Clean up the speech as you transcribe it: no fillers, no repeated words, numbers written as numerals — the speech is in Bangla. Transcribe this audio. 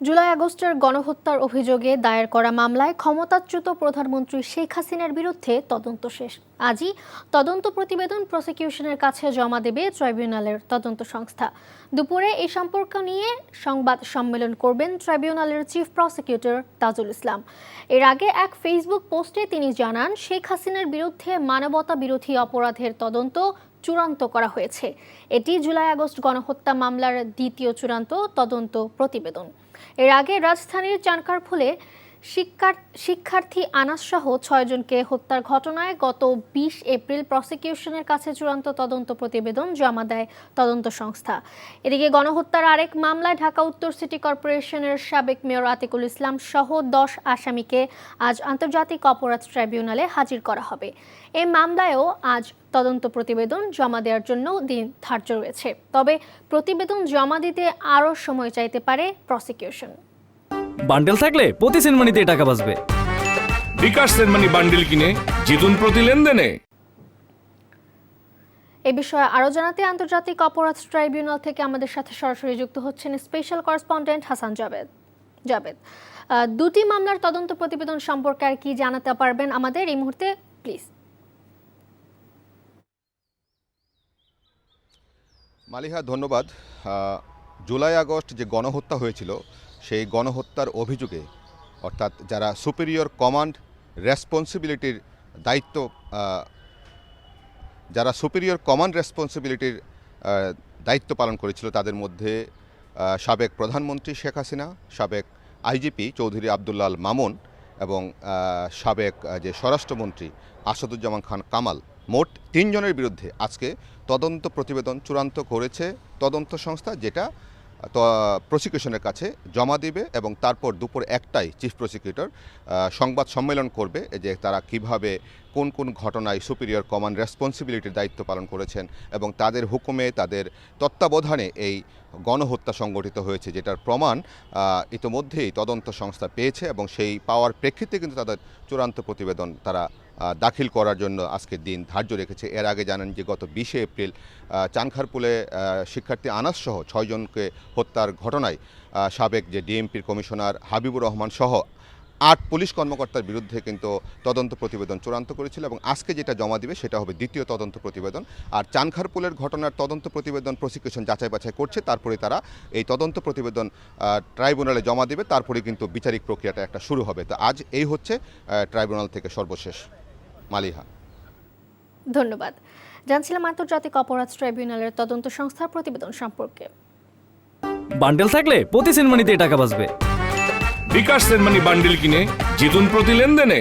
জুলাই আগস্টের গণহত্যার অভিযোগে দায়ের করা মামলায় ক্ষমতাচ্যুত প্রধানমন্ত্রী শেখ হাসিনার বিরুদ্ধে তদন্ত শেষ। আজই তদন্ত প্রতিবেদন প্রসিকিউশনের কাছে জমা দেবে ট্রাইব্যুনালের তদন্ত সংস্থা। দুপুরে এই সম্পর্ক নিয়ে সংবাদ সম্মেলন করবেন ট্রাইব্যুনালের চিফ প্রসিকিউটর তাজুল ইসলাম। এর আগে এক ফেসবুক পোস্টে তিনি জানান, শেখ হাসিনার বিরুদ্ধে মানবতা বিরোধী অপরাধের তদন্ত চূড়ান্ত করা হয়েছে। এটি জুলাই আগস্ট গণহত্যা মামলার দ্বিতীয় চূড়ান্ত তদন্ত প্রতিবেদন। এর আগে রাজধানীর চানখারপুলে শিক্ষার্থী আনাস সহ ৬ জনকে হত্যার ঘটনায় গত ২০ এপ্রিল প্রসিকিউশনের কাছে চূড়ান্ত তদন্ত প্রতিবেদন জমা দেয় তদন্ত সংস্থা। এদিকে গণহত্যার আরেক মামলায় ঢাকা উত্তর সিটি কর্পোরেশনের সাবেক মেয়র আতিকুল ইসলাম সহ ১০ আসামিকে আজ আন্তর্জাতিক অপরাধ ট্রাইব্যুনালে হাজির করা হবে। এই মামলায়ও আজ তদন্ত প্রতিবেদন জমা দেওয়ার জন্য দিন ধার্য রয়েছে। তবে প্রতিবেদন জমা দিতে আরও সময় চাইতে পারে প্রসিকিউশন। বান্ডেল থাকলে প্রতি সেনমানিতে টাকা বাঁচবে। বিকাশ সেনমানি বান্ডেল কিনে জিতুন প্রতি লেনদেনে। এ বিষয়ে আরও জানাতে আন্তর্জাতিক অপরাধ ট্রাইব্যুনাল থেকে আমাদের সাথে সরাসরি যুক্ত হচ্ছেন স্পেশাল করেসপন্ডেন্ট হাসান জাবেদ। দুটি মামলার তদন্ত প্রতিবেদন সম্পর্কে আর কি জানাতে পারবেন আমাদের এই মুহূর্তে, প্লিজ। মালিহা, ধন্যবাদ। জুলাই আগস্ট যে গণহত্যা হয়েছিল, সেই গণহত্যার অভিযোগে অর্থাৎ যারা সুপিরিয়র কমান্ড রেসপন্সিবিলিটির দায়িত্ব পালন করেছিল, তাদের মধ্যে সাবেক প্রধানমন্ত্রী শেখ হাসিনা, সাবেক আইজিপি চৌধুরী আবদুল্লাহ আল মামুন এবং সাবেক যে স্বরাষ্ট্রমন্ত্রী আসাদুজ্জামান খান কামাল, মোট ৩ জনের বিরুদ্ধে আজকে তদন্ত প্রতিবেদন চূড়ান্ত করেছে তদন্ত সংস্থা, যেটা প্রসিকিউশনের কাছে জমা দিবে এবং তারপর দুপুর ১টায় চিফ প্রসিকিউটর সংবাদ সম্মেলন করবে যে তারা কিভাবে কোন কোন ঘটনায় সুপিরিয়র কমান্ড রেসপন্সিবিলিটির দায়িত্ব পালন করেছেন এবং তাদের হুকুমে, তাদের তত্ত্বাবধানে এই গণহত্যা সংগঠিত হয়েছে, যেটার প্রমাণ ইতোমধ্যেই তদন্ত সংস্থা পেয়েছে এবং সেই পাওয়ার প্রেক্ষিতে কিন্তু তাদের চূড়ান্ত প্রতিবেদন তারা দাখিল করার জন্য আজকের দিন ধার্য রেখেছে। এর আগে জানেন যে গত ২০ এপ্রিল চানখারপুলে শিক্ষার্থী আনাস সহ ৬ জনকে হত্যার ঘটনায় সাবেক যে ডিএমপির কমিশনার হাবিবুর রহমান সহ ৮ পুলিশ কর্মকর্তার বিরুদ্ধে কিন্তু তদন্ত প্রতিবেদন চূড়ান্ত করেছিল এবং আজকে যেটা জমা দিবে সেটা হবে দ্বিতীয় তদন্ত প্রতিবেদন। আর চানখারপুলের ঘটনার তদন্ত প্রতিবেদন প্রসিকিউশন যাচাই বাছাই করছে, তারপরে তারা এই তদন্ত প্রতিবেদন ট্রাইব্যুনালে জমা দেবে, তারপরে কিন্তু বিচারিক প্রক্রিয়াটা একটা শুরু হবে। তো আজ এই হচ্ছে ট্রাইব্যুনাল থেকে সর্বশেষ। মালিহা, ধন্যবাদ। জানছিলাম আন্তর্জাতিক অপরাধ ট্রাইব্যুনালের তদন্ত সংস্থার প্রতিবেদন সম্পর্কে। বান্ডেল থাকলে প্রতি সেনমানিতে টাকা বাঁচবে। বিকাশ সেনমানি বান্ডেল কিনে জিতুন প্রতি লেনদেনে।